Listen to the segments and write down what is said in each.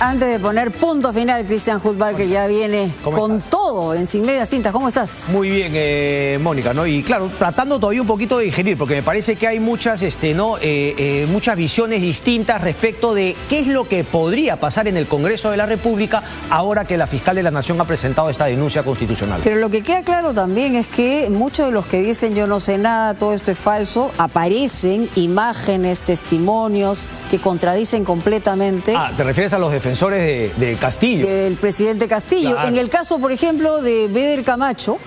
Antes de poner punto final, Cristian Hutbach, que ya viene con todo en Sin Medias Tintas. ¿Cómo estás? Muy bien, Mónica, ¿no? Y claro, tratando todavía un poquito de digerir, porque me parece que hay muchas, muchas visiones distintas respecto de qué es lo que podría pasar en el Congreso de la República ahora que la fiscal de la Nación ha presentado esta denuncia constitucional. Pero lo que queda claro también es que muchos de los que dicen yo no sé nada, todo esto es falso, aparecen imágenes, testimonios que contradicen completamente. Ah, ¿te refieres a los defensores de Castillo? Del presidente Castillo. Claro. En el caso, por ejemplo, de Beder Camacho,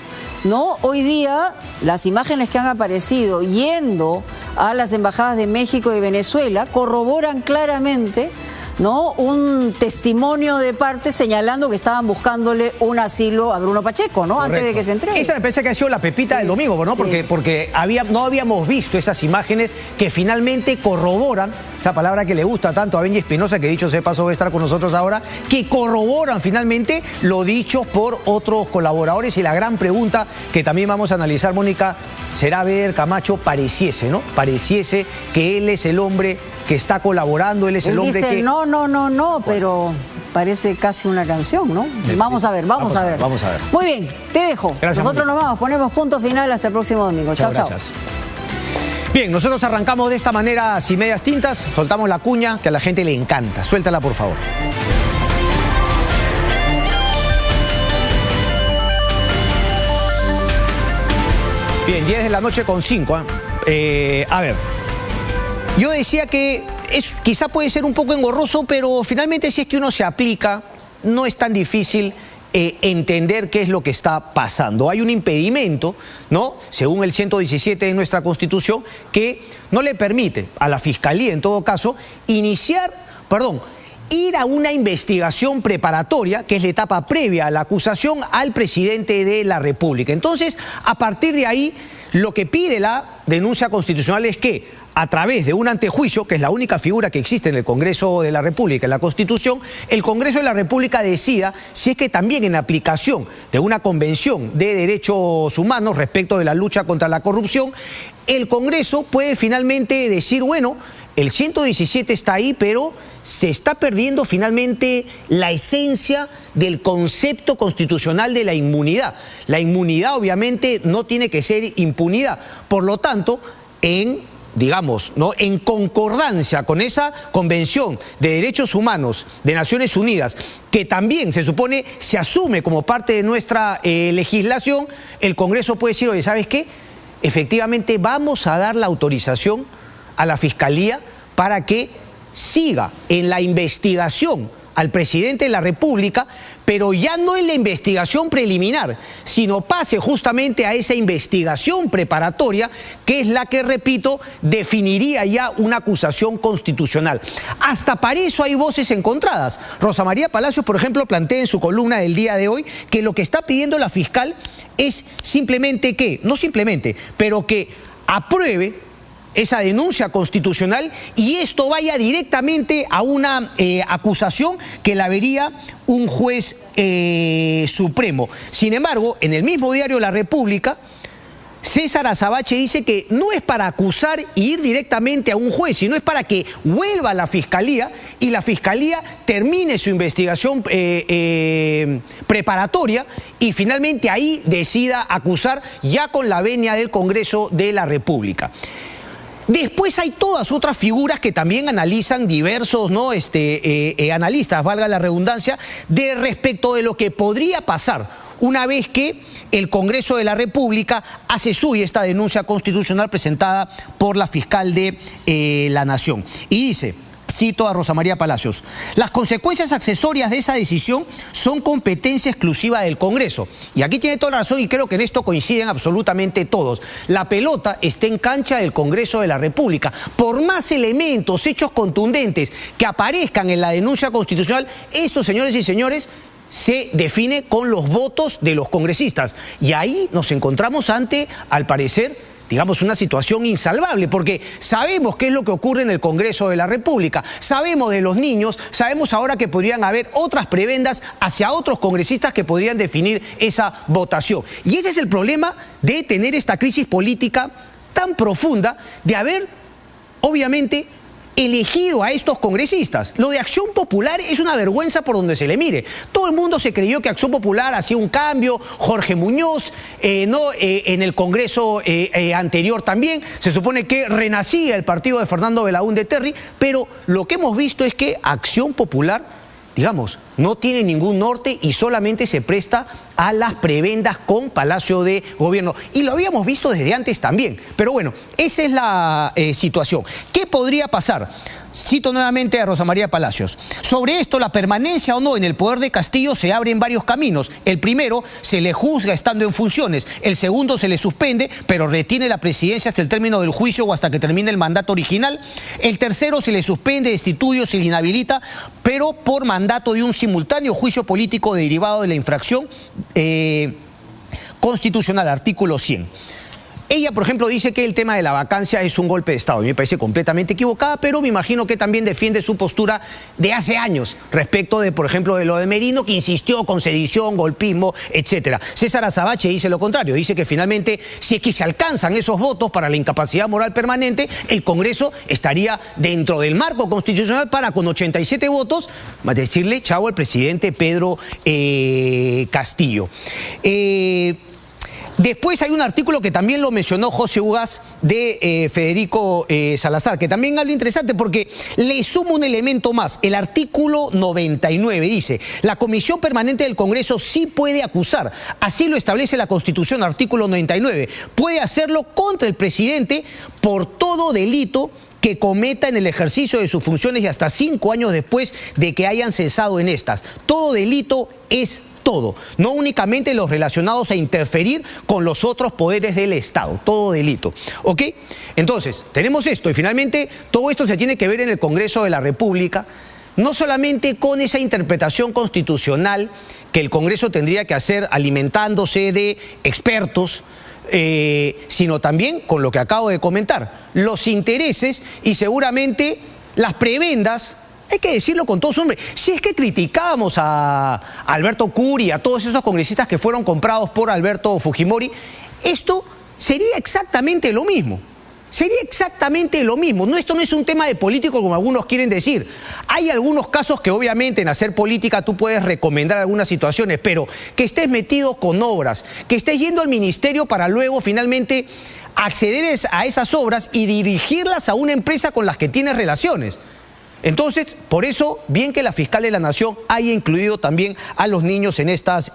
¿no? Hoy día las imágenes que han aparecido yendo a las embajadas de México y Venezuela corroboran claramente, ¿no?, un testimonio de parte señalando que estaban buscándole un asilo a Bruno Pacheco, ¿no? Correcto. Antes de que se entregue. Esa me parece que ha sido la pepita del domingo, ¿no? Sí. Porque no habíamos visto esas imágenes que finalmente corroboran, esa palabra que le gusta tanto a Benji Espinosa, que dicho sea de paso va a estar con nosotros ahora, que corroboran finalmente lo dicho por otros colaboradores. Y la gran pregunta que también vamos a analizar, Mónica, será Beder Camacho pareciese, ¿no? Pareciese que él es el hombre que está colaborando, él es el hombre dice, que... No, pero parece casi una canción, ¿no? Vamos a ver. Vamos a ver. Muy bien, te dejo. Gracias, nosotros Mónica. Nos vamos, ponemos punto final hasta el próximo domingo. Chao, chao. Bien, nosotros arrancamos de esta manera Sin Medias Tintas, soltamos la cuña que a la gente le encanta. Suéltala, por favor. Bien, 10 de la noche con 5. A ver, yo decía que quizá puede ser un poco engorroso, pero finalmente si es que uno se aplica, no es tan difícil entender qué es lo que está pasando. Hay un impedimento, ¿no?, según el 117 de nuestra Constitución, que no le permite a la Fiscalía, en todo caso, ir a una investigación preparatoria, que es la etapa previa a la acusación, al presidente de la República. Entonces, a partir de ahí, lo que pide la denuncia constitucional es que, a través de un antejuicio, que es la única figura que existe en el Congreso de la República, en la Constitución, el Congreso de la República decida si es que también en aplicación de una convención de derechos humanos respecto de la lucha contra la corrupción, el Congreso puede finalmente decir, bueno, el 117 está ahí, pero se está perdiendo finalmente la esencia del concepto constitucional de la inmunidad. La inmunidad obviamente no tiene que ser impunidad. Por lo tanto, en concordancia con esa Convención de Derechos Humanos de Naciones Unidas, que también se supone se asume como parte de nuestra legislación, el Congreso puede decir, oye, ¿sabes qué? Efectivamente vamos a dar la autorización a la Fiscalía para que siga en la investigación al presidente de la República, pero ya no en la investigación preliminar, sino pase justamente a esa investigación preparatoria, que es la que, repito, definiría ya una acusación constitucional. Hasta para eso hay voces encontradas. Rosa María Palacios, por ejemplo, plantea en su columna del día de hoy que lo que está pidiendo la fiscal es simplemente pero que apruebe esa denuncia constitucional y esto vaya directamente a una acusación que la vería un juez supremo. Sin embargo, en el mismo diario La República, César Azabache dice que no es para acusar e ir directamente a un juez, sino es para que vuelva a la Fiscalía y la Fiscalía termine su investigación preparatoria y finalmente ahí decida acusar ya con la venia del Congreso de la República. Después hay todas otras figuras que también analizan diversos analistas, valga la redundancia, respecto de lo que podría pasar una vez que el Congreso de la República hace suya esta denuncia constitucional presentada por la fiscal de la Nación. Y dice, cito a Rosa María Palacios, las consecuencias accesorias de esa decisión son competencia exclusiva del Congreso. Y aquí tiene toda la razón y creo que en esto coinciden absolutamente todos. La pelota está en cancha del Congreso de la República. Por más elementos, hechos contundentes que aparezcan en la denuncia constitucional, esto, señores y señores, se define con los votos de los congresistas. Y ahí nos encontramos ante, al parecer, una situación insalvable, porque sabemos qué es lo que ocurre en el Congreso de la República, sabemos de los niños, sabemos ahora que podrían haber otras prebendas hacia otros congresistas que podrían definir esa votación. Y ese es el problema de tener esta crisis política tan profunda, de haber, obviamente, elegido a estos congresistas. Lo de Acción Popular es una vergüenza por donde se le mire. Todo el mundo se creyó que Acción Popular hacía un cambio, Jorge Muñoz, en el Congreso anterior también, se supone que renacía el partido de Fernando Belaúnde Terry, pero lo que hemos visto es que Acción Popular, digamos, no tiene ningún norte y solamente se presta a las prebendas con Palacio de Gobierno. Y lo habíamos visto desde antes también. Pero bueno, esa es la situación. ¿Qué podría pasar? Cito nuevamente a Rosa María Palacios. Sobre esto, la permanencia o no en el poder de Castillo se abre en varios caminos. El primero, se le juzga estando en funciones. El segundo, se le suspende, pero retiene la presidencia hasta el término del juicio o hasta que termine el mandato original. El tercero, se le suspende, destituye o se le inhabilita, pero por mandato de un simultáneo juicio político derivado de la infracción constitucional, artículo 100. Ella, por ejemplo, dice que el tema de la vacancia es un golpe de Estado. A mí me parece completamente equivocada, pero me imagino que también defiende su postura de hace años respecto de, por ejemplo, de lo de Merino, que insistió con sedición, golpismo, etcétera. César Azabache dice lo contrario. Dice que finalmente, si es que se alcanzan esos votos para la incapacidad moral permanente, el Congreso estaría dentro del marco constitucional para, con 87 votos, decirle chao al presidente Pedro Castillo. Después hay un artículo que también lo mencionó José Ugaz de Federico Salazar, que también habla interesante porque le suma un elemento más. El artículo 99 dice: la Comisión Permanente del Congreso sí puede acusar, así lo establece la Constitución, artículo 99. Puede hacerlo contra el presidente por todo delito que cometa en el ejercicio de sus funciones y hasta 5 años después de que hayan cesado en estas. Todo delito es todo, no únicamente los relacionados a interferir con los otros poderes del Estado, todo delito, ¿ok? Entonces, tenemos esto y finalmente todo esto se tiene que ver en el Congreso de la República, no solamente con esa interpretación constitucional que el Congreso tendría que hacer alimentándose de expertos, sino también con lo que acabo de comentar, los intereses y seguramente las prebendas. Hay que decirlo con todo su nombre. Si es que criticábamos a Alberto Curi, a todos esos congresistas que fueron comprados por Alberto Fujimori, esto sería exactamente lo mismo. Sería exactamente lo mismo. No, esto no es un tema de político como algunos quieren decir. Hay algunos casos que obviamente en hacer política tú puedes recomendar algunas situaciones, pero que estés metido con obras, que estés yendo al ministerio para luego finalmente acceder a esas obras y dirigirlas a una empresa con las que tienes relaciones. Entonces, por eso, bien que la fiscal de la Nación haya incluido también a los niños en estas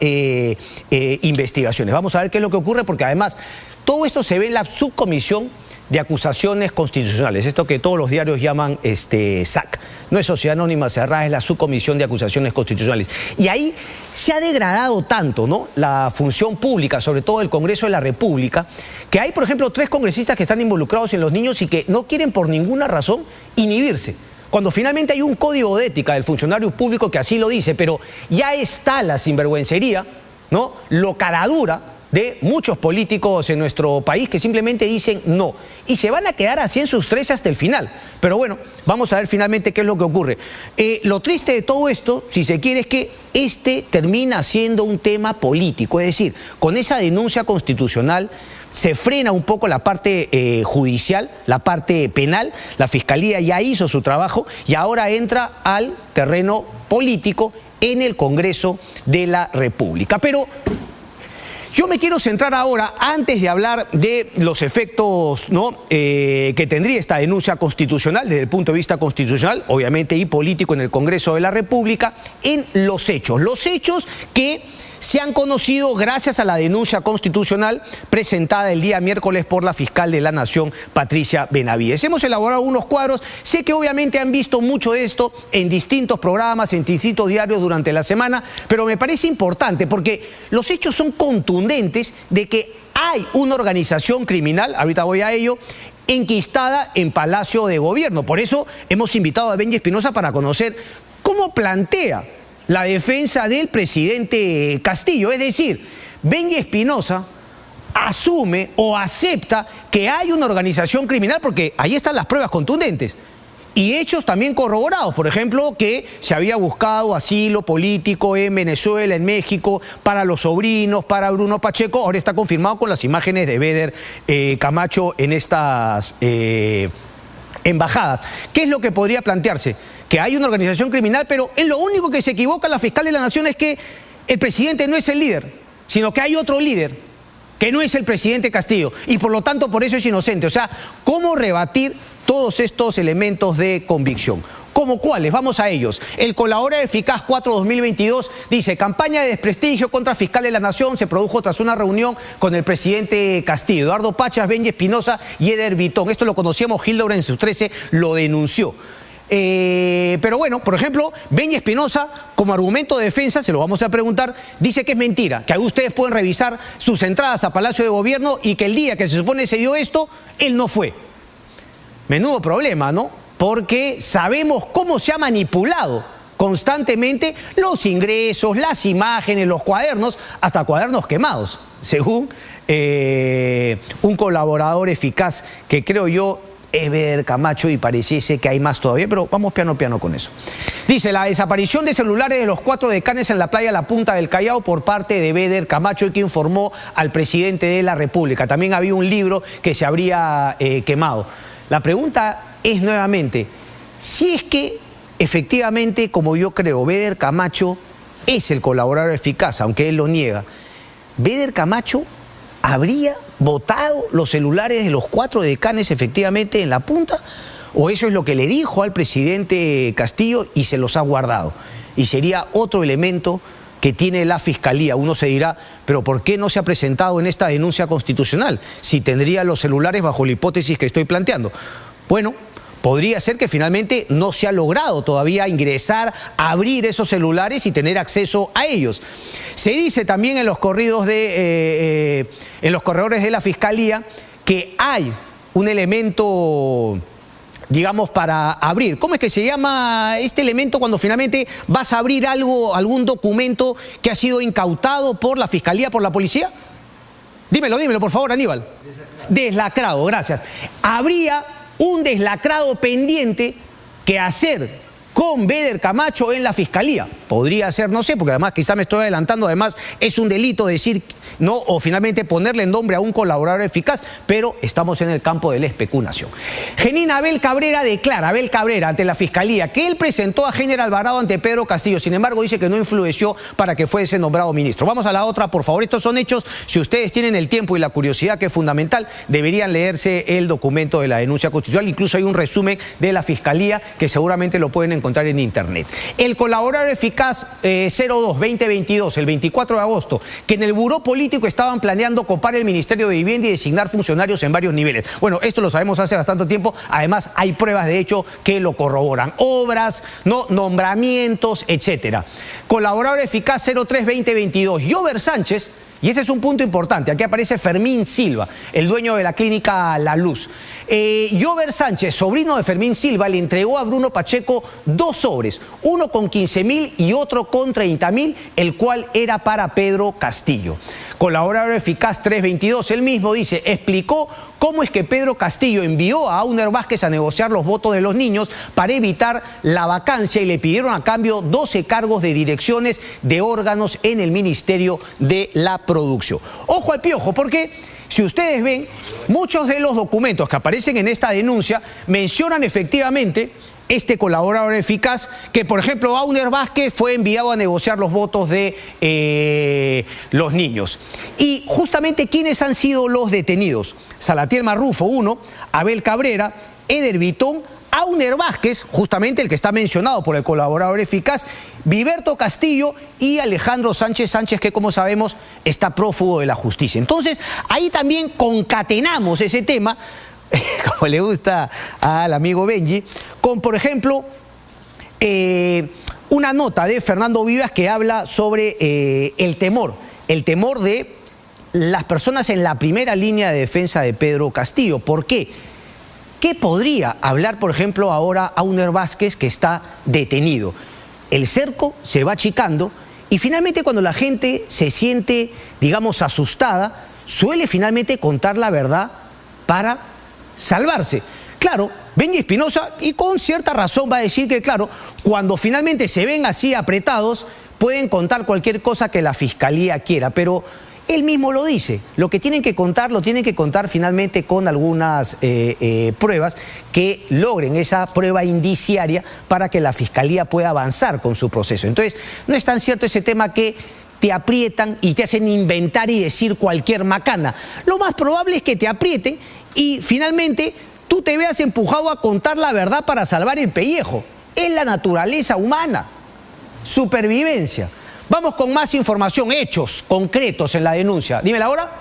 investigaciones. Vamos a ver qué es lo que ocurre, porque además todo esto se ve en la subcomisión de acusaciones constitucionales, esto que todos los diarios llaman SAC. No es Sociedad Anónima Cerrada, es la subcomisión de acusaciones constitucionales. Y ahí se ha degradado tanto, ¿no?, la función pública, sobre todo el Congreso de la República, que hay, por ejemplo, 3 congresistas que están involucrados en los niños y que no quieren por ninguna razón inhibirse. Cuando finalmente hay un código de ética del funcionario público que así lo dice, pero ya está la sinvergüencería, ¿no?, lo caradura de muchos políticos en nuestro país que simplemente dicen no. Y se van a quedar así en sus 3 hasta el final. Pero bueno, vamos a ver finalmente qué es lo que ocurre. Lo triste de todo esto, si se quiere, es que termina siendo un tema político. Es decir, con esa denuncia constitucional se frena un poco la parte judicial, la parte penal. La Fiscalía ya hizo su trabajo y ahora entra al terreno político en el Congreso de la República. Pero yo me quiero centrar ahora, antes de hablar de los efectos, ¿no?, que tendría esta denuncia constitucional, desde el punto de vista constitucional, obviamente, y político en el Congreso de la República, en los hechos. Los hechos que se han conocido gracias a la denuncia constitucional presentada el día miércoles por la fiscal de la Nación, Patricia Benavides. Hemos elaborado unos cuadros, sé que obviamente han visto mucho de esto en distintos programas, en distintos diarios durante la semana, pero me parece importante porque los hechos son contundentes de que hay una organización criminal, ahorita voy a ello, enquistada en Palacio de Gobierno. Por eso hemos invitado a Benji Espinosa para conocer cómo plantea la defensa del presidente Castillo. Es decir, Benji Espinosa asume o acepta que hay una organización criminal porque ahí están las pruebas contundentes y hechos también corroborados. Por ejemplo, que se había buscado asilo político en Venezuela, en México, para los sobrinos, para Bruno Pacheco. Ahora está confirmado con las imágenes de Beder Camacho en estas embajadas. ¿Qué es lo que podría plantearse? Que hay una organización criminal, pero es lo único que se equivoca la fiscal de la Nación, es que el presidente no es el líder, sino que hay otro líder, que no es el presidente Castillo, y por lo tanto por eso es inocente. O sea, ¿cómo rebatir todos estos elementos de convicción? ¿Cómo cuáles? Vamos a ellos. El Colaborador Eficaz 4-2022 dice: campaña de desprestigio contra fiscal de la Nación se produjo tras una reunión con el presidente Castillo. Eduardo Pachas, Benji Espinosa y Eder Vitón. Esto lo conocíamos, Hildebrand en sus 13 lo denunció. Pero bueno, por ejemplo, Benji Espinosa, como argumento de defensa, se lo vamos a preguntar, dice que es mentira, que ustedes pueden revisar sus entradas a Palacio de Gobierno y que el día que se supone se dio esto, él no fue. Menudo problema, ¿no? Porque sabemos cómo se ha manipulado constantemente los ingresos, las imágenes, los cuadernos, hasta cuadernos quemados, según un colaborador eficaz que creo yo es Beder Camacho, y pareciese que hay más todavía, pero vamos piano a piano con eso. Dice: la desaparición de celulares de los 4 decanes en la playa La Punta del Callao por parte de Beder Camacho, que informó al presidente de la República. También había un libro que se habría quemado. La pregunta es nuevamente, si es que efectivamente, como yo creo, Beder Camacho es el colaborador eficaz, aunque él lo niega, ¿Beder Camacho habría botado los celulares de los 4 decanes efectivamente en La Punta? ¿O eso es lo que le dijo al presidente Castillo y se los ha guardado? Y sería otro elemento que tiene la Fiscalía. Uno se dirá, pero ¿por qué no se ha presentado en esta denuncia constitucional si tendría los celulares bajo la hipótesis que estoy planteando? Bueno, podría ser que finalmente no se ha logrado todavía ingresar, abrir esos celulares y tener acceso a ellos. Se dice también en los corredores de la Fiscalía que hay un elemento, digamos, para abrir. ¿Cómo es que se llama este elemento cuando finalmente vas a abrir algo, algún documento que ha sido incautado por la Fiscalía, por la policía? Dímelo, por favor, Aníbal. Deslacrado, gracias. Habría un deslacrado pendiente que hacer con Beder Camacho en la Fiscalía. Podría ser, no sé, porque además quizá me estoy adelantando, además es un delito decir no, o finalmente ponerle nombre a un colaborador eficaz, pero estamos en el campo de la especulación. Genina Abel Cabrera declara, Abel Cabrera, ante la Fiscalía, que él presentó a Heiner Alvarado ante Pedro Castillo. Sin embargo, dice que no influenció para que fuese nombrado ministro. Vamos a la otra, por favor. Estos son hechos. Si ustedes tienen el tiempo y la curiosidad, que es fundamental, deberían leerse el documento de la denuncia constitucional. Incluso hay un resumen de la Fiscalía que seguramente lo pueden encontrar en internet. El colaborador eficaz 02-2022, el 24 de agosto, que en el Buró Político estaban planeando copar el Ministerio de Vivienda y designar funcionarios en varios niveles. Bueno, esto lo sabemos hace bastante tiempo. Además, hay pruebas de hecho que lo corroboran. Obras, ¿no?, nombramientos, etcétera. Colaborador eficaz 03-2022, Jover Sánchez. Y este es un punto importante. Aquí aparece Fermín Silva, el dueño de la clínica La Luz. Jover Sánchez, sobrino de Fermín Silva, le entregó a Bruno Pacheco 2 sobres, uno con 15.000 y otro con 30.000, el cual era para Pedro Castillo. Colaborador eficaz 322, él mismo dice, explicó cómo es que Pedro Castillo envió a Auner Vázquez a negociar los votos de los niños para evitar la vacancia y le pidieron a cambio 12 cargos de direcciones de órganos en el Ministerio de la Producción. Ojo al piojo, porque si ustedes ven, muchos de los documentos que aparecen en esta denuncia mencionan efectivamente este colaborador eficaz, que por ejemplo Auner Vázquez fue enviado a negociar los votos de los niños. Y justamente, ¿quiénes han sido los detenidos? Salatiel Marrufo, 1, Abel Cabrera, Eder Vitón, Auner Vázquez, justamente el que está mencionado por el colaborador eficaz, Viberto Castillo y Alejandro Sánchez, que como sabemos está prófugo de la justicia. Entonces, ahí también concatenamos ese tema, como le gusta al amigo Benji, con, por ejemplo, una nota de Fernando Vivas que habla sobre el temor de las personas en la primera línea de defensa de Pedro Castillo. ¿Por qué? ¿Qué podría hablar, por ejemplo, ahora Auner Vázquez, que está detenido? El cerco se va achicando y finalmente cuando la gente se siente, digamos, asustada, suele finalmente contar la verdad para salvarse. Claro, Benji Espinosa, y con cierta razón, va a decir que, claro, cuando finalmente se ven así apretados, pueden contar cualquier cosa que la Fiscalía quiera, pero él mismo lo dice. Lo que tienen que contar, lo tienen que contar finalmente con algunas pruebas que logren esa prueba indiciaria para que la Fiscalía pueda avanzar con su proceso. Entonces, no es tan cierto ese tema que te aprietan y te hacen inventar y decir cualquier macana. Lo más probable es que te aprieten y finalmente tú te veas empujado a contar la verdad para salvar el pellejo. Es la naturaleza humana. Supervivencia. Vamos con más información, hechos concretos en la denuncia. Dímela ahora.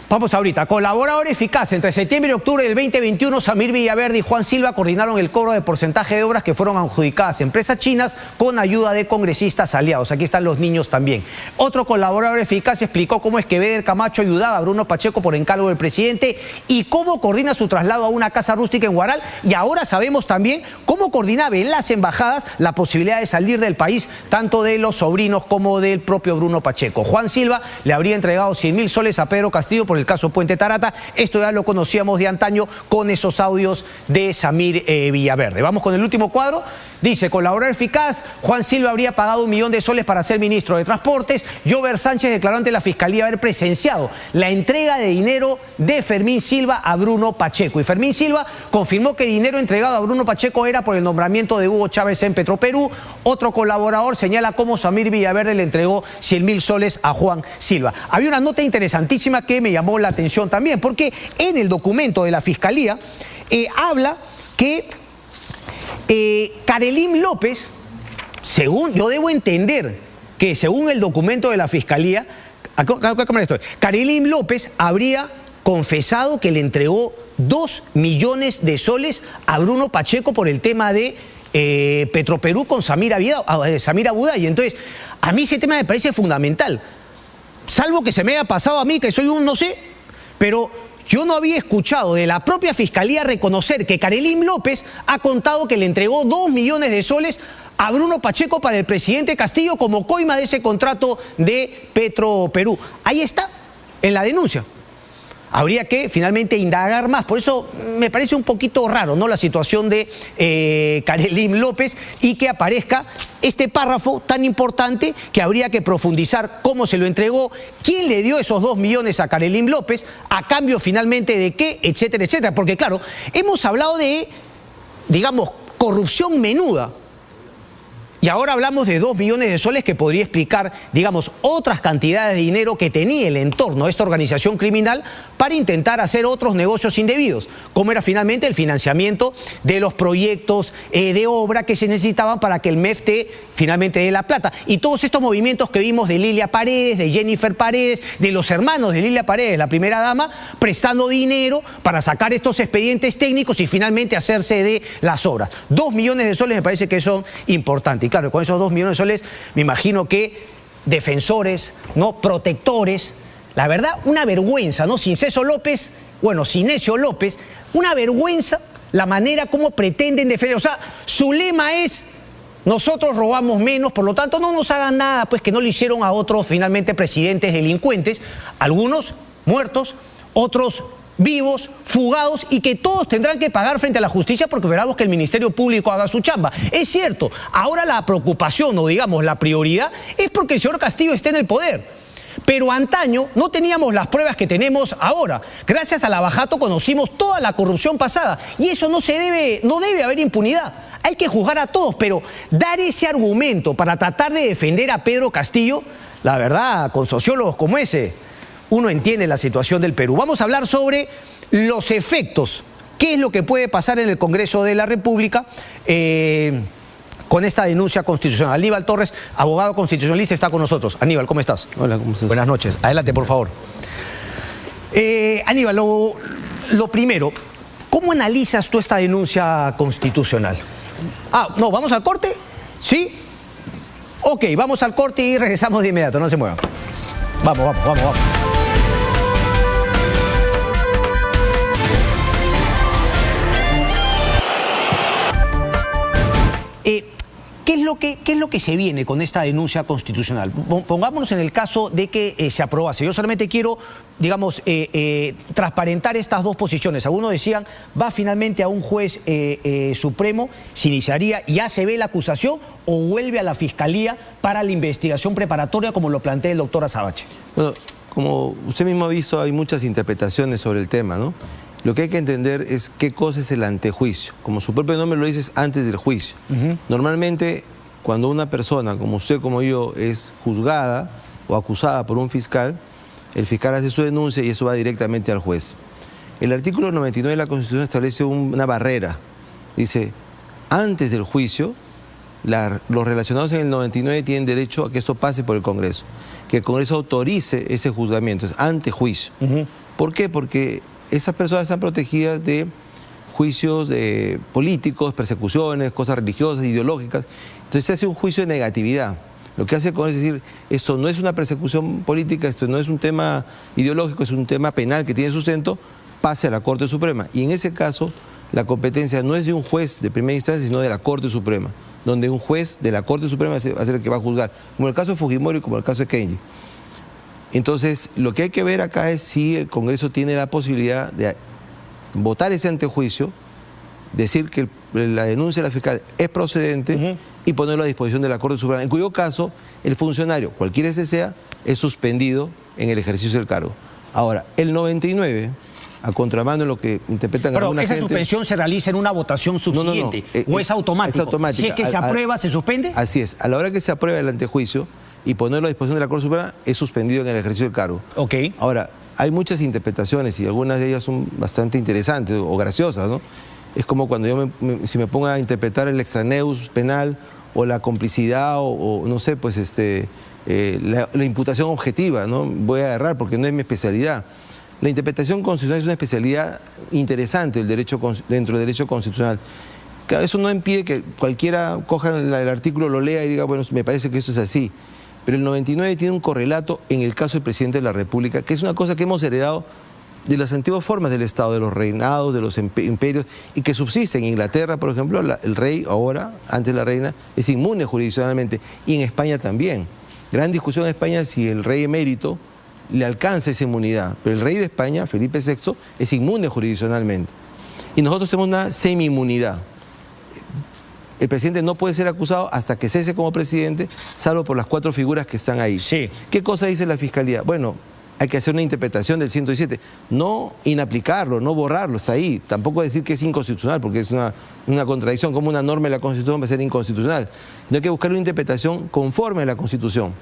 Vamos ahorita. Colaborador eficaz. Entre septiembre y octubre del 2021, Samir Villaverde y Juan Silva coordinaron el cobro de porcentaje de obras que fueron adjudicadas a empresas chinas con ayuda de congresistas aliados. Aquí están los niños también. Otro colaborador eficaz explicó cómo es que Beder Camacho ayudaba a Bruno Pacheco por encargo del presidente y cómo coordina su traslado a una casa rústica en Huaral. Y ahora sabemos también cómo coordinaba en las embajadas la posibilidad de salir del país, tanto de los sobrinos como del propio Bruno Pacheco. Juan Silva le habría entregado 100.000 soles a Pedro Castillo por el caso Puente Tarata. Esto ya lo conocíamos de antaño con esos audios de Samir Villaverde. Vamos con el último cuadro. Dice, colaborador eficaz, Juan Silva habría pagado 1 millón de soles para ser ministro de Transportes. Jover Sánchez declaró ante la Fiscalía haber presenciado la entrega de dinero de Fermín Silva a Bruno Pacheco. Y Fermín Silva confirmó que dinero entregado a Bruno Pacheco era por el nombramiento de Hugo Chávez en Petroperú. Otro colaborador señala cómo Samir Villaverde le entregó 100.000 soles a Juan Silva. Había una nota interesantísima que me llamó la atención también, porque en el documento de la Fiscalía habla que Karelim López, según yo debo entender que según el documento de la Fiscalía, Karelim López habría confesado que le entregó 2 millones de soles a Bruno Pacheco por el tema de Petroperú con Samir Abuday. Entonces, a mí ese tema me parece fundamental. Salvo que se me haya pasado a mí, que soy un no sé, pero yo no había escuchado de la propia Fiscalía reconocer que Karelim López ha contado que le entregó 2 millones de soles a Bruno Pacheco para el presidente Castillo como coima de ese contrato de Petroperú. Ahí está, en la denuncia. Habría que finalmente indagar más. Por eso me parece un poquito raro, ¿no?, la situación de Karelim López y que aparezca este párrafo tan importante que habría que profundizar cómo se lo entregó, quién le dio esos 2 millones a Karelim López, a cambio finalmente de qué, etcétera, etcétera. Porque claro, hemos hablado de, digamos, corrupción menuda. Y ahora hablamos de 2 millones de soles que podría explicar, digamos, otras cantidades de dinero que tenía el entorno de esta organización criminal para intentar hacer otros negocios indebidos, como era finalmente el financiamiento de los proyectos de obra que se necesitaban para que el MEF finalmente dé la plata. Y todos estos movimientos que vimos de Lilia Paredes, de Jennifer Paredes, de los hermanos de Lilia Paredes, la primera dama, prestando dinero para sacar estos expedientes técnicos y finalmente hacerse de las obras. 2 millones de soles me parece que son importantes. Y claro, con esos 2 millones de soles me imagino que defensores, ¿no?, protectores, la verdad, una vergüenza, ¿no? Sin Ceso López, bueno, sin Ezio López, una vergüenza la manera como pretenden defender. O sea, su lema es: nosotros robamos menos, por lo tanto no nos hagan nada, pues, que no le hicieron a otros finalmente presidentes delincuentes, algunos muertos, otros vivos, fugados, y que todos tendrán que pagar frente a la justicia porque esperamos que el Ministerio Público haga su chamba. Es cierto, ahora la preocupación o digamos la prioridad es porque el señor Castillo esté en el poder. Pero antaño no teníamos las pruebas que tenemos ahora. Gracias a la Lavajato conocimos toda la corrupción pasada y eso no debe haber impunidad. Hay que juzgar a todos, pero dar ese argumento para tratar de defender a Pedro Castillo, la verdad, con sociólogos como ese, uno entiende la situación del Perú. Vamos a hablar sobre los efectos, qué es lo que puede pasar en el Congreso de la República con esta denuncia constitucional. Aníbal Torres, abogado constitucionalista, está con nosotros. Aníbal, ¿cómo estás? Hola, ¿cómo estás? Buenas noches. Adelante, por favor. Aníbal, lo primero, ¿cómo analizas tú esta denuncia constitucional? No, ¿vamos al corte? ¿Sí? Ok, vamos al corte y regresamos de inmediato, no se muevan. Vamos. ¿qué es lo que se viene con esta denuncia constitucional? Pongámonos en el caso de que se aprobase. Yo solamente quiero, digamos, transparentar estas dos posiciones. Algunos decían, va finalmente a un juez supremo, se iniciaría, ya se ve la acusación o vuelve a la Fiscalía para la investigación preparatoria, como lo plantea el doctor Azabache. Bueno, como usted mismo ha visto, hay muchas interpretaciones sobre el tema, ¿no? Lo que hay que entender es qué cosa es el antejuicio. Como su propio nombre lo dice, es antes del juicio. Normalmente, cuando una persona, como usted, como yo, es juzgada o acusada por un fiscal, el fiscal hace su denuncia y eso va directamente al juez. El artículo 99 de la Constitución establece una barrera. Dice, antes del juicio, los relacionados en el 99 tienen derecho a que esto pase por el Congreso. Que el Congreso autorice ese juzgamiento, es antejuicio. ¿Por qué? Porque esas personas están protegidas de juicios políticos, persecuciones, cosas religiosas, ideológicas. Entonces se hace un juicio de negatividad. Lo que hace el Congreso es decir, esto no es una persecución política, esto no es un tema ideológico, es un tema penal que tiene sustento, pase a la Corte Suprema. Y en ese caso, la competencia no es de un juez de primera instancia, sino de la Corte Suprema, donde un juez de la Corte Suprema va a ser el que va a juzgar, como el caso de Fujimori, como el caso de Kenji. Entonces, lo que hay que ver acá es si el Congreso tiene la posibilidad de votar ese antejuicio, decir que la denuncia de la fiscal es procedente y ponerlo a disposición de la Corte Suprema, en cuyo caso el funcionario, cualquiera que sea, es suspendido en el ejercicio del cargo. Ahora, el 99, a contramano de lo que interpretan alguna gente... ¿Esa suspensión se realiza en una votación subsiguiente o es automático? Es automática. Si es que se aprueba, ¿se suspende? Así es. A la hora que se aprueba el antejuicio y ponerlo a disposición de la Corte Suprema, es suspendido en el ejercicio del cargo. Ok. Ahora, hay muchas interpretaciones y algunas de ellas son bastante interesantes o graciosas, ¿no? Es como cuando yo si me pongo a interpretar el extraneus penal o la complicidad o no sé, pues la imputación objetiva, ¿no? Voy a errar porque no es mi especialidad. La interpretación constitucional es una especialidad interesante dentro del derecho constitucional. Claro, eso no impide que cualquiera coja el artículo, lo lea y diga, bueno, me parece que esto es así. Pero el 99 tiene un correlato en el caso del presidente de la República, que es una cosa que hemos heredado de las antiguas formas del Estado, de los reinados, de los imperios, y que subsiste en Inglaterra, por ejemplo, el rey ahora, antes la reina, es inmune jurisdiccionalmente, y en España también. Gran discusión en España si el rey emérito le alcanza esa inmunidad, pero el rey de España, Felipe VI, es inmune jurisdiccionalmente. Y nosotros tenemos una semi-inmunidad. El presidente no puede ser acusado hasta que cese como presidente, salvo por las 4 figuras que están ahí. Sí. ¿Qué cosa dice la Fiscalía? Bueno, hay que hacer una interpretación del 117, no inaplicarlo, no borrarlo, está ahí. Tampoco decir que es inconstitucional, porque es una contradicción, como una norma de la Constitución va a ser inconstitucional. No hay que buscar una interpretación conforme a la Constitución.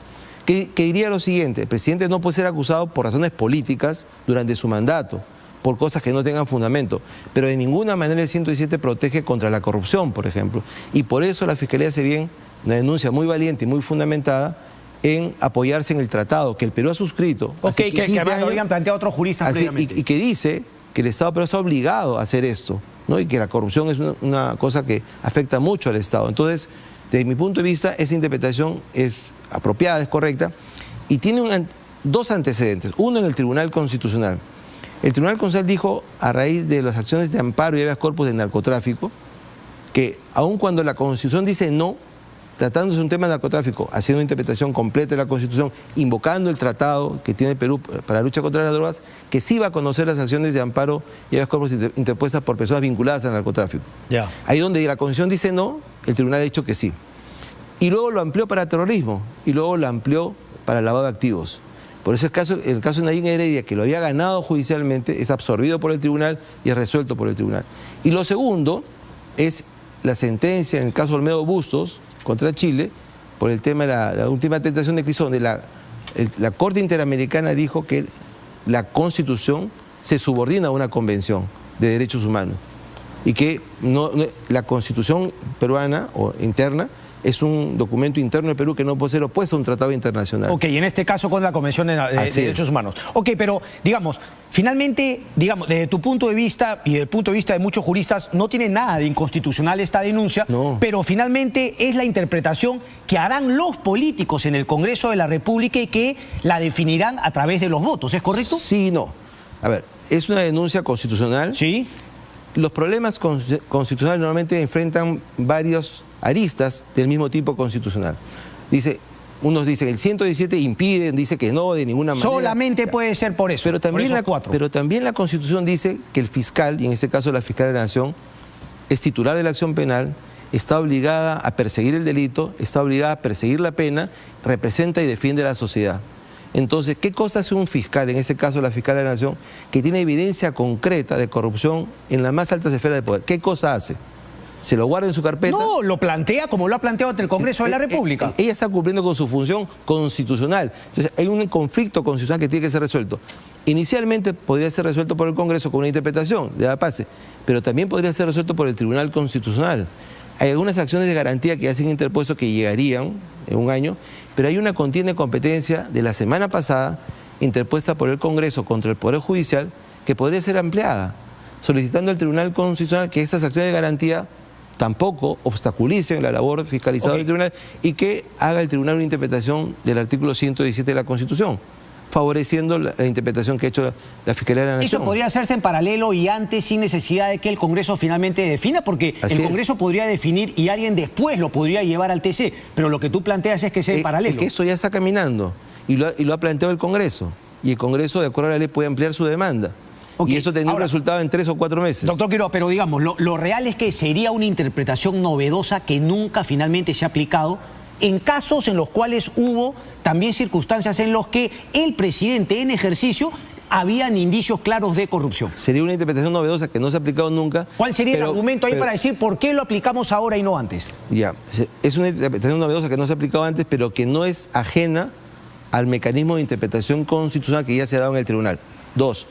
Que diría lo siguiente, el presidente no puede ser acusado por razones políticas durante su mandato, por cosas que no tengan fundamento, pero de ninguna manera el 117 protege contra la corrupción, por ejemplo. Y por eso la Fiscalía hace bien una denuncia muy valiente y muy fundamentada en apoyarse en el tratado que el Perú ha suscrito. Ok, que además lo habían planteado otros juristas previamente. Y que dice que el Estado Perú está obligado a hacer esto, ¿no? Y que la corrupción es una cosa que afecta mucho al Estado. Entonces, desde mi punto de vista, esa interpretación es apropiada, es correcta, y tiene dos antecedentes. Uno en el Tribunal Constitucional. El Tribunal Constitucional dijo, a raíz de las acciones de amparo y habeas corpus de narcotráfico, que aun cuando la Constitución dice no, tratándose de un tema de narcotráfico, haciendo una interpretación completa de la Constitución, invocando el tratado que tiene el Perú para la lucha contra las drogas, que sí va a conocer las acciones de amparo y habeas corpus interpuestas por personas vinculadas al narcotráfico. Ya. Ahí donde la Constitución dice no, el Tribunal ha dicho que sí. Y luego lo amplió para terrorismo, y luego lo amplió para lavado de activos. Por eso el caso de Nadine Heredia, que lo había ganado judicialmente, es absorbido por el tribunal y es resuelto por el tribunal. Y lo segundo es la sentencia en el caso Olmedo Bustos contra Chile, por el tema de la última tentación de Cristo, donde la Corte Interamericana dijo que la Constitución se subordina a una convención de derechos humanos y que la Constitución peruana o interna es un documento interno del Perú que no puede ser opuesto a un tratado internacional. Ok, en este caso con la Convención de Derechos Humanos. Ok, pero digamos, finalmente, digamos, desde tu punto de vista y desde el punto de vista de muchos juristas, no tiene nada de inconstitucional esta denuncia, no. Pero finalmente es la interpretación que harán los políticos en el Congreso de la República y que la definirán a través de los votos, ¿es correcto? Sí, no. A ver, es una denuncia constitucional. Sí. Los problemas constitucionales normalmente enfrentan varios aristas del mismo tipo constitucional. Unos dicen el 117 impide, dice que no, de ninguna manera. Solamente puede ser por eso, pero también por esos cuatro. Pero también la Constitución dice que el fiscal, y en este caso la fiscal de la Nación, es titular de la acción penal, está obligada a perseguir el delito, está obligada a perseguir la pena, representa y defiende a la sociedad. Entonces, ¿qué cosa hace un fiscal, en este caso la fiscal de la Nación, que tiene evidencia concreta de corrupción en las más altas esferas de poder? ¿Qué cosa hace? ¿Se lo guarda en su carpeta? No, lo plantea como lo ha planteado ante el Congreso de la República. Ella está cumpliendo con su función constitucional. Entonces, hay un conflicto constitucional que tiene que ser resuelto. Inicialmente podría ser resuelto por el Congreso con una interpretación de la pase, pero también podría ser resuelto por el Tribunal Constitucional. Hay algunas acciones de garantía que ya se han interpuesto que llegarían en un año, pero hay una contienda de competencia de la semana pasada interpuesta por el Congreso contra el Poder Judicial que podría ser ampliada, solicitando al Tribunal Constitucional que estas acciones de garantía tampoco obstaculicen la labor fiscalizadora del tribunal y que haga el tribunal una interpretación del artículo 117 de la Constitución, favoreciendo la interpretación que ha hecho la Fiscalía de la Nación. Eso podría hacerse en paralelo y antes, sin necesidad de que el Congreso finalmente defina, porque el Congreso podría definir y alguien después lo podría llevar al TC, pero lo que tú planteas es que sea en paralelo. Es que eso ya está caminando y lo ha planteado el Congreso, y el Congreso, de acuerdo a la ley, puede ampliar su demanda. Okay. Y eso tendría un resultado en 3 o 4 meses. Doctor Quiroga, pero digamos, lo real es que sería una interpretación novedosa que nunca finalmente se ha aplicado en casos en los cuales hubo también circunstancias en los que el presidente en ejercicio habían indicios claros de corrupción. Sería una interpretación novedosa que no se ha aplicado nunca. ¿Cuál sería el argumento ahí para decir por qué lo aplicamos ahora y no antes? Ya, es una interpretación novedosa que no se ha aplicado antes, pero que no es ajena al mecanismo de interpretación constitucional que ya se ha dado en el tribunal. 2.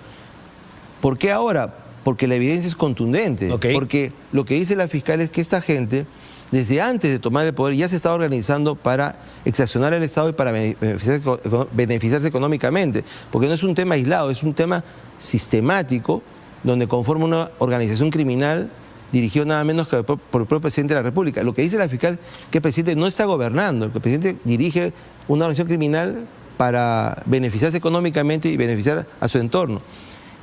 ¿Por qué ahora? Porque la evidencia es contundente. Okay. Porque lo que dice la fiscal es que esta gente, desde antes de tomar el poder, ya se estaba organizando para extraccionar al Estado y para beneficiarse económicamente. Porque no es un tema aislado, es un tema sistemático donde conforma una organización criminal dirigido nada menos que por el propio presidente de la República. Lo que dice la fiscal es que el presidente no está gobernando, el presidente dirige una organización criminal para beneficiarse económicamente y beneficiar a su entorno.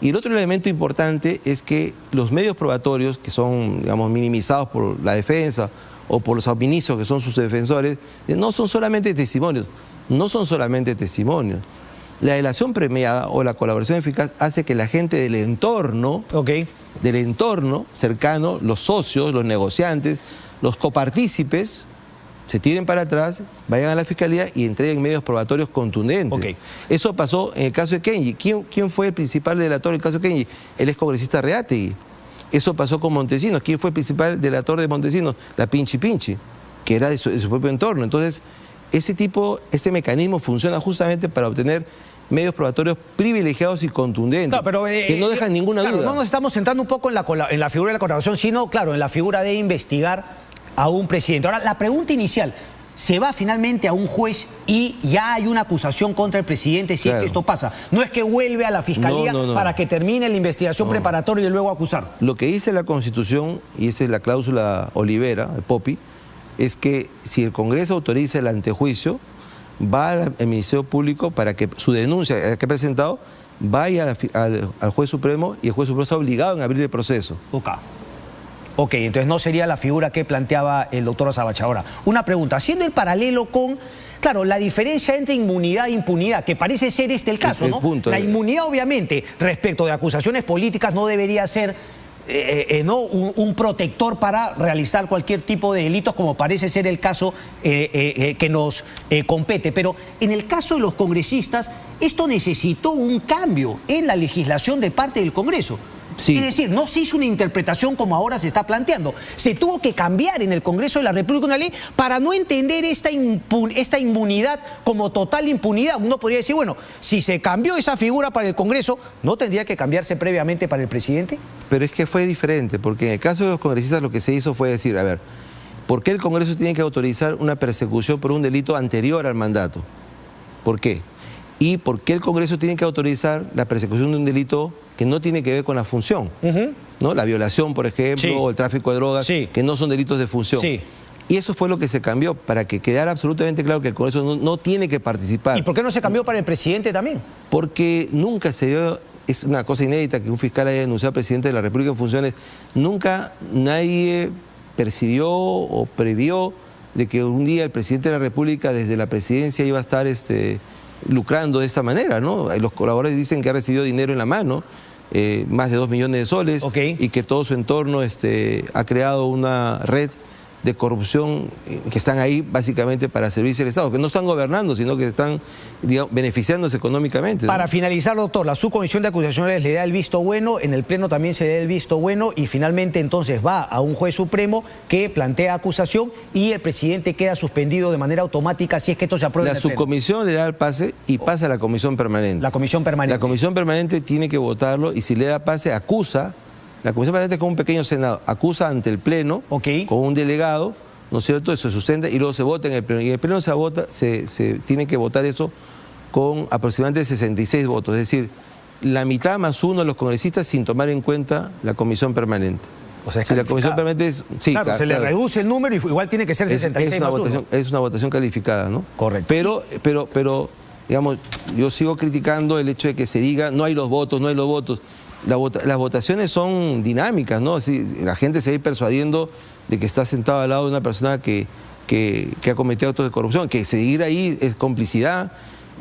Y el otro elemento importante es que los medios probatorios, que son, digamos, minimizados por la defensa o por los administros que son sus defensores, no son solamente testimonios, no son solamente testimonios. La delación premiada o la colaboración eficaz hace que la gente del entorno, del entorno cercano, los socios, los negociantes, los copartícipes, se tiren para atrás, vayan a la fiscalía y entreguen medios probatorios contundentes. Eso pasó en el caso de Kenji. ¿Quién fue el principal delator del caso de Kenji? El excongresista Reátegui. Eso pasó con Montesinos. ¿Quién fue el principal delator de Montesinos? La Pinchi Pinchi, que era de su propio entorno. Entonces, este mecanismo funciona justamente para obtener medios probatorios privilegiados y contundentes, claro, pero, que no dejan ninguna duda. No nos estamos centrando un poco en la figura de la colaboración, sino, claro, en la figura de investigar a un presidente. Ahora, la pregunta inicial, ¿se va finalmente a un juez y ya hay una acusación contra el presidente si es que esto pasa? No es que vuelve a la fiscalía para que termine la investigación preparatoria y luego acusar. Lo que dice la Constitución, y esa es la cláusula Olivera, de Popi, es que si el Congreso autoriza el antejuicio, va al Ministerio Público para que su denuncia que ha presentado vaya al Juez Supremo, y el Juez Supremo está obligado en abrir el proceso. Ok, entonces no sería la figura que planteaba el doctor Azabache. Ahora, una pregunta, haciendo el paralelo con, claro, la diferencia entre inmunidad e impunidad, que parece ser el caso, ¿no? La inmunidad, obviamente, respecto de acusaciones políticas no debería ser un protector para realizar cualquier tipo de delitos, como parece ser el caso que nos compete. Pero en el caso de los congresistas, esto necesitó un cambio en la legislación de parte del Congreso. Sí. Es decir, no se hizo una interpretación como ahora se está planteando. Se tuvo que cambiar en el Congreso de la República una ley para no entender esta inmunidad como total impunidad. Uno podría decir, bueno, si se cambió esa figura para el Congreso, ¿no tendría que cambiarse previamente para el presidente? Pero es que fue diferente, porque en el caso de los congresistas lo que se hizo fue decir, a ver, ¿por qué el Congreso tiene que autorizar una persecución por un delito anterior al mandato? ¿Por qué? ¿Y por qué el Congreso tiene que autorizar la persecución de un delito que no tiene que ver con la función? ¿No? La violación, por ejemplo, o el tráfico de drogas, que no son delitos de función. Y eso fue lo que se cambió, para que quedara absolutamente claro que el Congreso no tiene que participar. ¿Y por qué no se cambió para el presidente también? Porque nunca se dio, es una cosa inédita que un fiscal haya denunciado al presidente de la República en funciones, nunca nadie percibió o previó de que un día el presidente de la República desde la presidencia iba a estar lucrando de esta manera, ¿no? Los colaboradores dicen que ha recibido dinero en la mano, más de 2 millones de soles, y que todo su entorno ha creado una red de corrupción que están ahí básicamente para servirse al Estado, que no están gobernando, sino que están, digamos, beneficiándose económicamente, ¿no? Para finalizar, doctor, la subcomisión de acusaciones le da el visto bueno, en el Pleno también se le da el visto bueno y finalmente entonces va a un juez supremo que plantea acusación y el presidente queda suspendido de manera automática si es que esto se aprueba en el Pleno. La subcomisión le da el pase y pasa a la comisión permanente. La comisión permanente. La comisión permanente tiene que votarlo y si le da pase acusa. La comisión permanente es como un pequeño senado, acusa ante el Pleno con un delegado, ¿no es cierto? Eso se sustenta y luego se vota en el Pleno. Y en el Pleno se tiene que votar eso con aproximadamente 66 votos, es decir, la mitad más uno de los congresistas sin tomar en cuenta la comisión permanente. O sea, es si la comisión permanente es... Sí, claro, se le reduce el número y igual tiene que ser 66 más uno. Es una votación calificada, ¿no? Correcto. Pero, digamos, yo sigo criticando el hecho de que se diga no hay los votos, no hay los votos. Las votaciones son dinámicas, ¿no? La gente se va a ir persuadiendo de que está sentado al lado de una persona que ha cometido actos de corrupción, que seguir ahí es complicidad.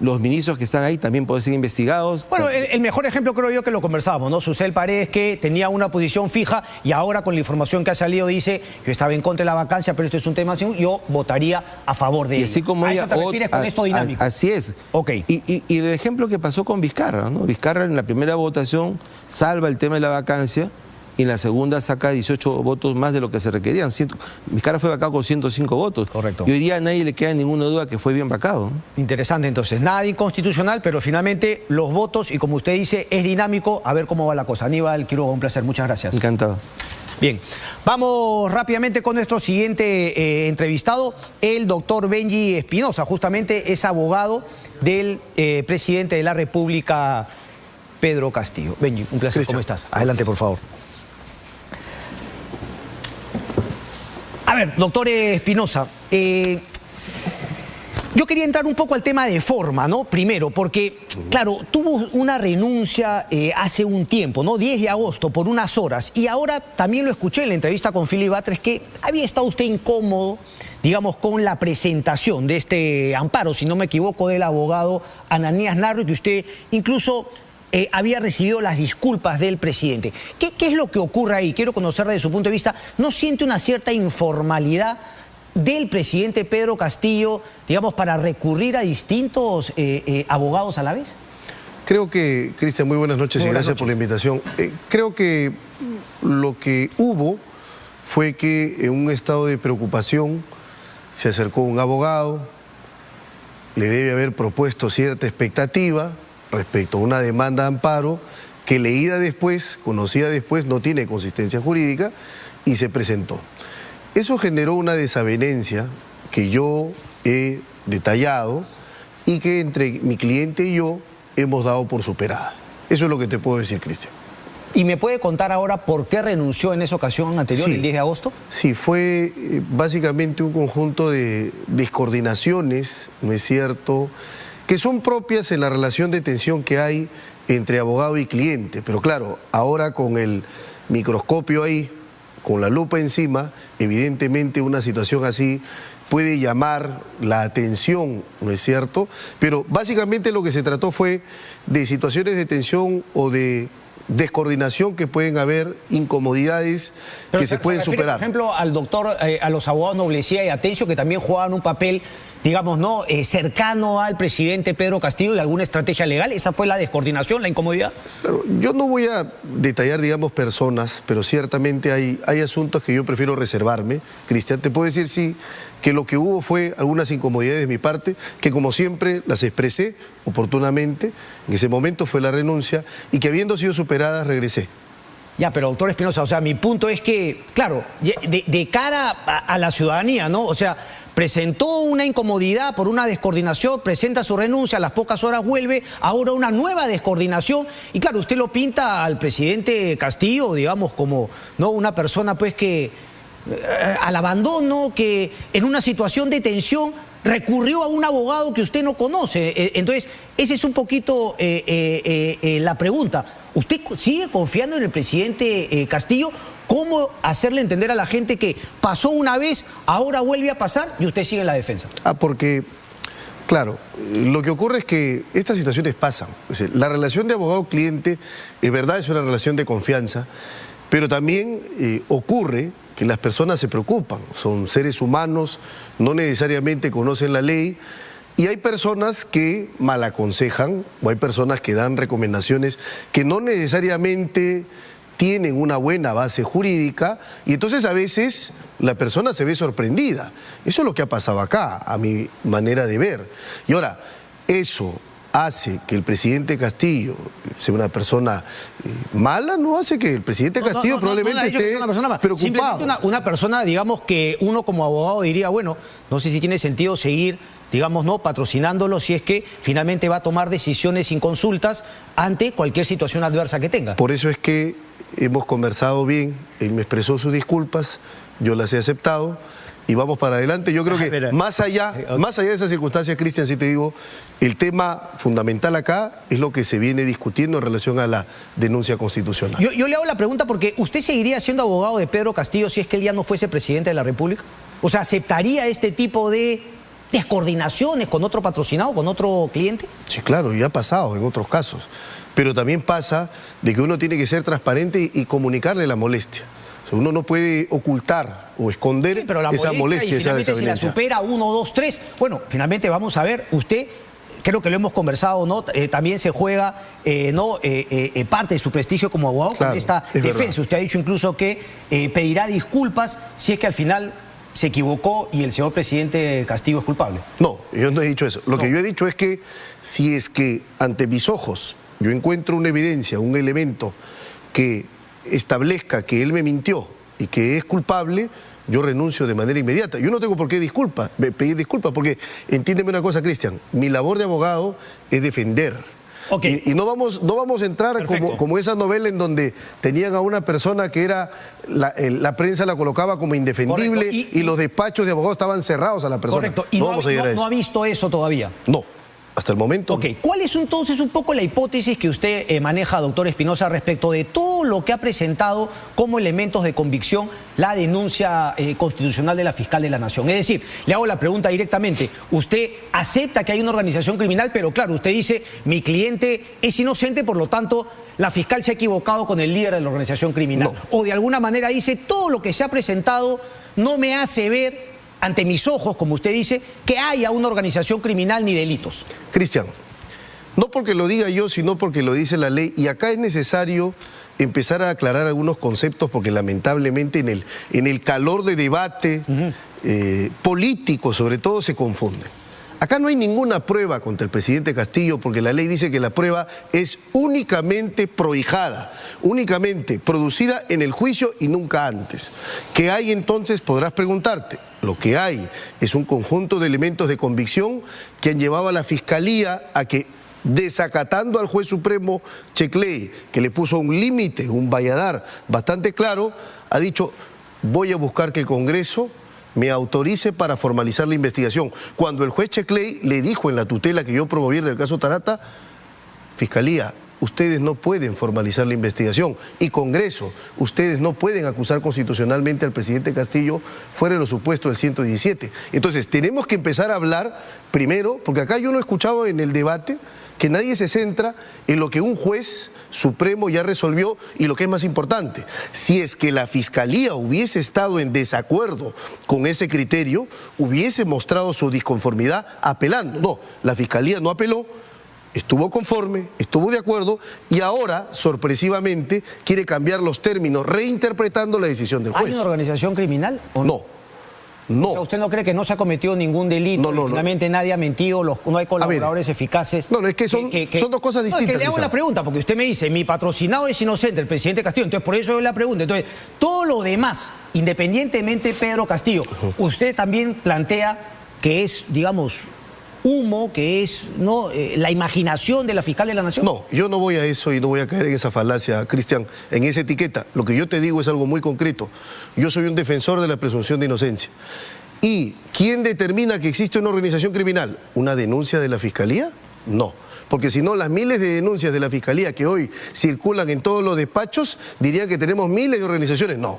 Los ministros que están ahí también pueden ser investigados. Bueno, el mejor ejemplo creo yo que lo conversábamos, ¿no? Susel Paredes, que tenía una posición fija y ahora con la información que ha salido dice yo estaba en contra de la vacancia, pero esto es un tema así, yo votaría a favor de y así como ¿A eso te refieres con esto dinámico? Así es. Okay. Y el ejemplo que pasó con Vizcarra, ¿no? Vizcarra en la primera votación salva el tema de la vacancia y en la segunda saca 18 votos más de lo que se requerían. Vizcarra fue vacado con 105 votos. Correcto. Y hoy día a nadie le queda ninguna duda que fue bien vacado, ¿no? Interesante entonces, nada inconstitucional, pero finalmente los votos y como usted dice, es dinámico, a ver cómo va la cosa. Aníbal Quiroga, un placer, muchas gracias. Encantado. Bien, vamos rápidamente con nuestro siguiente entrevistado, el doctor Benji Espinosa, justamente es abogado del presidente de la República, Pedro Castillo. Benji, un placer, ¿cómo estás? Adelante, por favor. A ver, doctor Espinosa, yo quería entrar un poco al tema de forma, ¿no? Primero, porque, claro, tuvo una renuncia hace un tiempo, ¿no? 10 de agosto, por unas horas. Y ahora también lo escuché en la entrevista con Philip Batres, que había estado usted incómodo, digamos, con la presentación de este amparo, si no me equivoco, del abogado Ananías Narro, y que usted incluso había recibido las disculpas del presidente. ¿Qué es lo que ocurre ahí? Quiero conocer desde su punto de vista. ¿No siente una cierta informalidad del presidente Pedro Castillo, digamos, para recurrir a distintos abogados a la vez? Creo que, Cristian, muy buenas noches y gracias por la invitación. Creo que lo que hubo fue que en un estado de preocupación se acercó un abogado, le debe haber propuesto cierta expectativa respecto a una demanda de amparo que leída después, conocida después, no tiene consistencia jurídica y se presentó. Eso generó una desavenencia que yo he detallado y que entre mi cliente y yo hemos dado por superada. Eso es lo que te puedo decir, Cristian. ¿Y me puede contar ahora por qué renunció en esa ocasión anterior, el 10 de agosto? Sí, fue básicamente un conjunto de descoordinaciones, ¿no es cierto?, que son propias en la relación de tensión que hay entre abogado y cliente. Pero claro, ahora con el microscopio ahí, con la lupa encima, evidentemente una situación así puede llamar la atención, ¿no es cierto? Pero básicamente lo que se trató fue de situaciones de tensión o de descoordinación que pueden haber, incomodidades que se pueden superar. Por ejemplo, al doctor, a los abogados Noblecía y Atencio, que también jugaban un papel, digamos, ¿no?, cercano al presidente Pedro Castillo y alguna estrategia legal. ¿Esa fue la descoordinación, la incomodidad? Claro, yo no voy a detallar, digamos, personas, pero ciertamente hay asuntos que yo prefiero reservarme. Cristian, te puedo decir, sí, que lo que hubo fue algunas incomodidades de mi parte, que como siempre las expresé oportunamente. En ese momento fue la renuncia y que habiendo sido superadas regresé. Ya, pero doctor Espinosa, o sea, mi punto es que, claro, de cara a la ciudadanía, ¿no? O sea, presentó una incomodidad por una descoordinación, presenta su renuncia, a las pocas horas vuelve, ahora una nueva descoordinación. Y claro, usted lo pinta al presidente Castillo, digamos, como, ¿no?, una persona pues que al abandono, que en una situación de tensión recurrió a un abogado que usted no conoce. Entonces, esa es un poquito la pregunta. ¿Usted sigue confiando en el presidente Castillo? ¿Cómo hacerle entender a la gente que pasó una vez, ahora vuelve a pasar y usted sigue en la defensa? Porque, claro, lo que ocurre es que estas situaciones pasan. Es decir, la relación de abogado-cliente, es verdad, es una relación de confianza, pero también ocurre que las personas se preocupan. Son seres humanos, no necesariamente conocen la ley, y hay personas que mal aconsejan, o hay personas que dan recomendaciones que no necesariamente tienen una buena base jurídica, y entonces a veces la persona se ve sorprendida. Eso es lo que ha pasado acá, a mi manera de ver. Y ahora, eso hace que el presidente Castillo sea una persona mala, no hace que el presidente Castillo probablemente esté preocupado. Simplemente una persona, digamos, que uno como abogado diría, bueno, no sé si tiene sentido seguir, digamos, no patrocinándolo si es que finalmente va a tomar decisiones sin consultas ante cualquier situación adversa que tenga. Por eso es que hemos conversado bien, él me expresó sus disculpas, yo las he aceptado y vamos para adelante. Yo creo que más allá de esas circunstancias, Cristian, sí te digo, el tema fundamental acá es lo que se viene discutiendo en relación a la denuncia constitucional. Yo le hago la pregunta porque ¿usted seguiría siendo abogado de Pedro Castillo si es que él ya no fuese presidente de la República? O sea, ¿aceptaría este tipo de descoordinaciones con otro patrocinado, con otro cliente? Sí, claro, ya ha pasado en otros casos. Pero también pasa de que uno tiene que ser transparente y comunicarle la molestia. O sea, uno no puede ocultar o esconder esa molestia, esa desavenencia. Si la supera 1, 2, 3, bueno, finalmente vamos a ver, usted, creo que lo hemos conversado, ¿no? También se juega parte de su prestigio como abogado con esta defensa. Verdad. Usted ha dicho incluso que pedirá disculpas si es que al final se equivocó y el señor presidente Castillo es culpable. No, yo no he dicho eso. Lo que yo he dicho es que si es que ante mis ojos yo encuentro una evidencia, un elemento que establezca que él me mintió y que es culpable, yo renuncio de manera inmediata. Yo no tengo por qué pedir disculpas, porque entiéndeme una cosa, Cristian, mi labor de abogado es defender. Okay. Y no vamos a entrar como esa novela en donde tenían a una persona que era, la prensa la colocaba como indefendible y los despachos de abogados estaban cerrados a la persona. Correcto. ¿Y no ha visto eso todavía? No. Hasta el momento. Ok, ¿cuál es entonces un poco la hipótesis que usted maneja, doctor Espinosa, respecto de todo lo que ha presentado como elementos de convicción la denuncia constitucional de la fiscal de la Nación? Es decir, le hago la pregunta directamente, usted acepta que hay una organización criminal, pero claro, usted dice, mi cliente es inocente, por lo tanto, la fiscal se ha equivocado con el líder de la organización criminal. No. O de alguna manera dice, todo lo que se ha presentado no me hace ver ante mis ojos, como usted dice, que haya una organización criminal ni delitos. Cristian, no porque lo diga yo, sino porque lo dice la ley, y acá es necesario empezar a aclarar algunos conceptos porque lamentablemente en el calor de debate político sobre todo se confunden. Acá no hay ninguna prueba contra el presidente Castillo porque la ley dice que la prueba es únicamente prohijada, únicamente producida en el juicio y nunca antes. ¿Qué hay entonces? Podrás preguntarte. Lo que hay es un conjunto de elementos de convicción que han llevado a la Fiscalía a que, desacatando al juez supremo Checley, que le puso un límite, un valladar bastante claro, ha dicho, voy a buscar que el Congreso me autorice para formalizar la investigación. Cuando el juez Checley le dijo en la tutela que yo promoviera el caso Tarata, Fiscalía, ustedes no pueden formalizar la investigación, y Congreso, ustedes no pueden acusar constitucionalmente al presidente Castillo fuera de lo supuesto del 117. Entonces, tenemos que empezar a hablar primero, porque acá yo no he escuchado en el debate que nadie se centra en lo que un juez supremo ya resolvió y lo que es más importante, si es que la Fiscalía hubiese estado en desacuerdo con ese criterio, hubiese mostrado su disconformidad apelando. No, la Fiscalía no apeló, estuvo conforme, estuvo de acuerdo y ahora, sorpresivamente, quiere cambiar los términos, reinterpretando la decisión del juez. ¿Hay una organización criminal o no? No. O sea, ¿usted no cree que no se ha cometido ningún delito? No, finalmente nadie ha mentido, no hay colaboradores eficaces. No, es que son dos cosas distintas. Es que le hago la pregunta, porque usted me dice, mi patrocinado es inocente, el presidente Castillo, entonces por eso yo la pregunto. Entonces, todo lo demás, independientemente de Pedro Castillo, usted también plantea que es, digamos, humo, que es la imaginación de la fiscal de la Nación. No, yo no voy a eso y no voy a caer en esa falacia, Cristian, en esa etiqueta. Lo que yo te digo es algo muy concreto. Yo soy un defensor de la presunción de inocencia. ¿Y quién determina que existe una organización criminal? ¿Una denuncia de la Fiscalía? No. porque si no las miles de denuncias de la Fiscalía que hoy circulan en todos los despachos dirían que tenemos miles de organizaciones. No,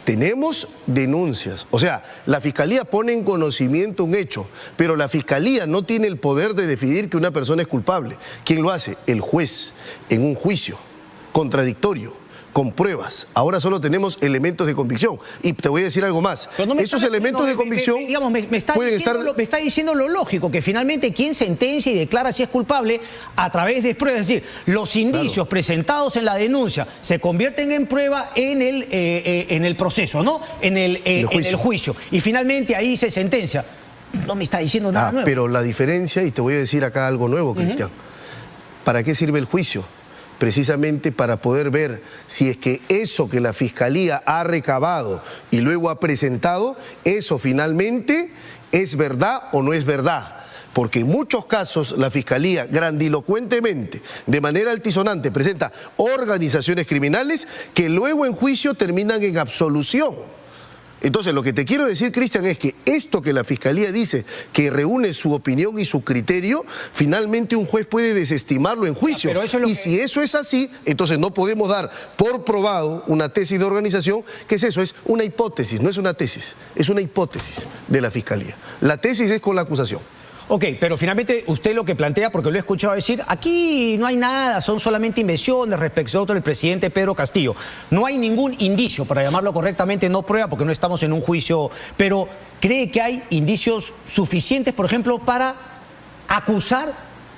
tenemos denuncias. O sea, la Fiscalía pone en conocimiento un hecho, pero la Fiscalía no tiene el poder de decidir que una persona es culpable. ¿Quién lo hace? El juez, en un juicio contradictorio, con pruebas. Ahora solo tenemos elementos de convicción. Y te voy a decir algo más. Esos elementos de convicción pueden estar... Me está diciendo lo lógico, que finalmente quien sentencia y declara si es culpable a través de pruebas, es decir, los indicios presentados en la denuncia se convierten en prueba en el proceso, ¿no? En el juicio. Y finalmente ahí se sentencia. No me está diciendo nada nuevo. Pero la diferencia, y te voy a decir acá algo nuevo, Cristian. ¿Para qué sirve el juicio? Precisamente para poder ver si es que eso que la Fiscalía ha recabado y luego ha presentado, eso finalmente es verdad o no es verdad. Porque en muchos casos la Fiscalía grandilocuentemente, de manera altisonante, presenta organizaciones criminales que luego en juicio terminan en absolución. Entonces, lo que te quiero decir, Cristian, es que esto que la Fiscalía dice, que reúne su opinión y su criterio, finalmente un juez puede desestimarlo en juicio. Si eso es así, entonces no podemos dar por probado una tesis de organización, que es eso, es una hipótesis, no es una tesis, es una hipótesis de la Fiscalía. La tesis es con la acusación. Ok, pero finalmente usted lo que plantea, porque lo he escuchado decir, aquí no hay nada, son solamente invenciones respecto del presidente Pedro Castillo. No hay ningún indicio, para llamarlo correctamente, no prueba, porque no estamos en un juicio, pero ¿cree que hay indicios suficientes, por ejemplo, para acusar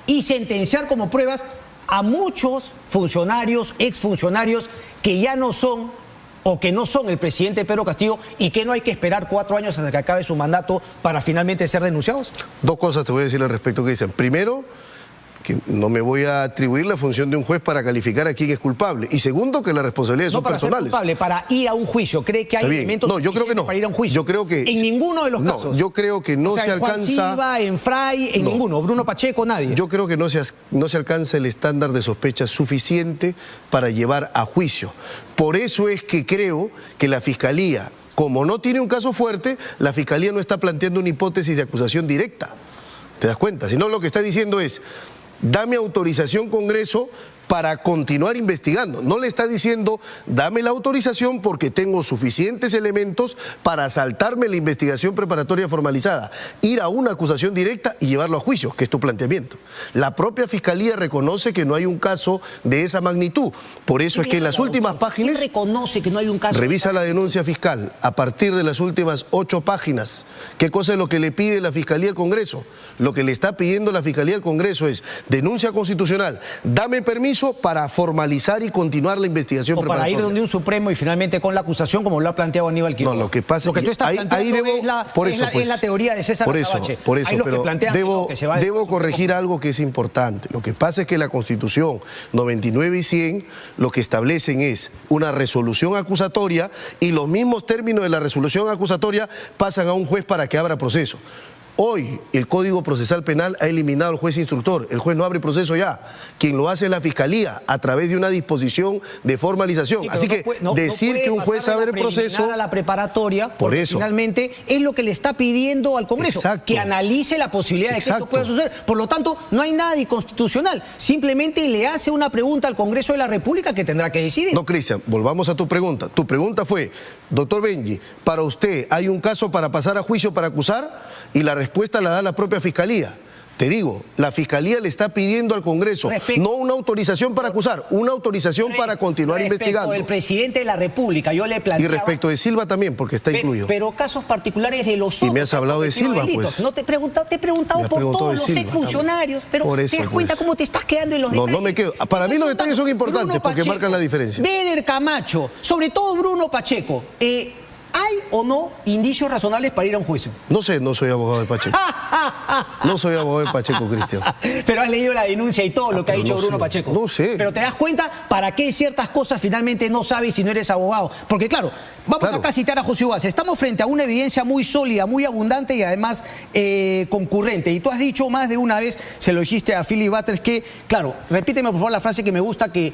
y sentenciar como pruebas a muchos funcionarios, exfuncionarios, que ya no son o que no son el presidente Pedro Castillo y que no hay que esperar 4 años hasta que acabe su mandato para finalmente ser denunciados? Dos cosas te voy a decir al respecto, Cristian. Primero, que no me voy a atribuir la función de un juez para calificar a quién es culpable. Y segundo, que las responsabilidades son personales. No para ser culpable, para ir a un juicio. ¿Cree que hay elementos suficientes para ir a un juicio? Yo creo que... En ninguno de los casos. Yo creo que no se alcanza... En Juan Silva, en Fray, en ninguno. Bruno Pacheco, nadie. Yo creo que no se alcanza el estándar de sospecha suficiente para llevar a juicio. Por eso es que creo que la Fiscalía, como no tiene un caso fuerte, la Fiscalía no está planteando una hipótesis de acusación directa. ¿Te das cuenta? Sino lo que está diciendo es: dame autorización, Congreso, para continuar investigando. No le está diciendo, dame la autorización porque tengo suficientes elementos para saltarme la investigación preparatoria formalizada, ir a una acusación directa y llevarlo a juicio, que es tu planteamiento. La propia Fiscalía reconoce que no hay un caso de esa magnitud. Por eso es que en las últimas páginas... ¿Quién reconoce que no hay un caso? Revisa la denuncia fiscal a partir de las últimas 8 páginas. ¿Qué cosa es lo que le pide la Fiscalía al Congreso? Lo que le está pidiendo la Fiscalía al Congreso es denuncia constitucional, dame permiso para formalizar y continuar la investigación preparatoria. O para ir donde un Supremo y finalmente con la acusación, como lo ha planteado Aníbal Quiroga. No, lo que pasa es que tú estás planteando es la teoría de César Azabache. Por eso, pero debo corregir algo que es importante. Lo que pasa es que la Constitución 99 y 100 lo que establecen es una resolución acusatoria y los mismos términos de la resolución acusatoria pasan a un juez para que abra proceso. Hoy el Código Procesal Penal ha eliminado al juez instructor, el juez no abre proceso ya, quien lo hace es la Fiscalía a través de una disposición de formalización. Así que decir que un juez abre el proceso... a la preparatoria, por eso finalmente es lo que le está pidiendo al Congreso, que analice la posibilidad de que eso pueda suceder. Por lo tanto, no hay nada inconstitucional, simplemente le hace una pregunta al Congreso de la República que tendrá que decidir. No, Cristian, volvamos a tu pregunta. Tu pregunta fue, doctor Benji, ¿para usted hay un caso para pasar a juicio para acusar? Y la respuesta la da la propia Fiscalía. Te digo, la Fiscalía le está pidiendo al Congreso no una autorización para acusar, una autorización para continuar investigando. Respecto del presidente de la República, yo le planteaba... Y respecto de Silva también, porque está incluido. Pero casos particulares de los otros... Y me has hablado de Silva, pues. No te he preguntado por todos los exfuncionarios, pero te das cuenta cómo te estás quedando en los detalles. No me quedo. Para mí los detalles son importantes porque marcan la diferencia. Beder Camacho, sobre todo Bruno Pacheco, ¿hay o no indicios razonables para ir a un juicio? No sé, no soy abogado de Pacheco. No soy abogado de Pacheco, Cristian. Pero has leído la denuncia y todo lo que ha dicho Bruno Pacheco. No sé. Pero te das cuenta para qué ciertas cosas finalmente no sabes si no eres abogado. Porque claro, vamos acá a citar a José Ugaz. Estamos frente a una evidencia muy sólida, muy abundante y además concurrente. Y tú has dicho más de una vez, se lo dijiste a Philip Butters, que, claro, repíteme por favor la frase que me gusta, que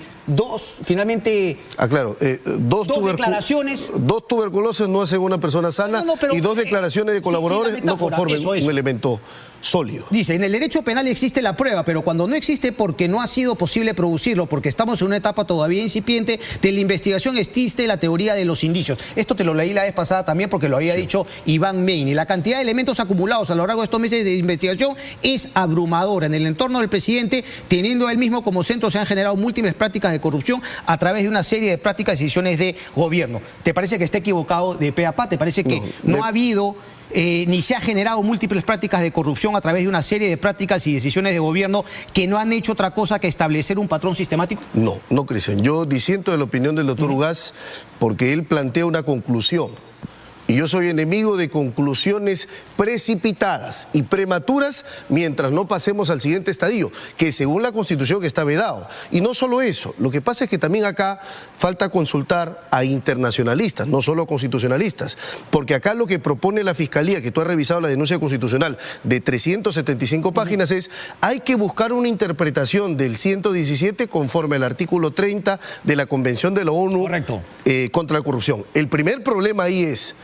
finalmente... claro, dos declaraciones... Dos tuberculosis no hacen una persona sana y dos declaraciones de colaboradores no conforman un elemento sólido. Dice, en el derecho penal existe la prueba, pero cuando no existe porque no ha sido posible producirlo, porque estamos en una etapa todavía incipiente de la investigación, existe la teoría de los indicios. Esto te lo leí la vez pasada también porque lo había dicho Iván Main. Y la cantidad de elementos acumulados a lo largo de estos meses de investigación es abrumadora. En el entorno del presidente, teniendo a él mismo como centro, se han generado múltiples prácticas de corrupción a través de una serie de prácticas y decisiones de gobierno. ¿Te parece que está equivocado de pe a pa? ¿Te parece que no ha habido ni se ha generado múltiples prácticas de corrupción a través de una serie de prácticas y decisiones de gobierno que no han hecho otra cosa que establecer un patrón sistemático? No, Cristian. Yo disiento de la opinión del doctor Ugaz porque él plantea una conclusión. Y yo soy enemigo de conclusiones precipitadas y prematuras mientras no pasemos al siguiente estadio, que según la Constitución está vedado. Y no solo eso, lo que pasa es que también acá falta consultar a internacionalistas, no solo constitucionalistas, porque acá lo que propone la Fiscalía, que tú has revisado la denuncia constitucional de 375 páginas, es hay que buscar una interpretación del 117 conforme al artículo 30 de la Convención de la ONU contra la corrupción. El primer problema ahí es,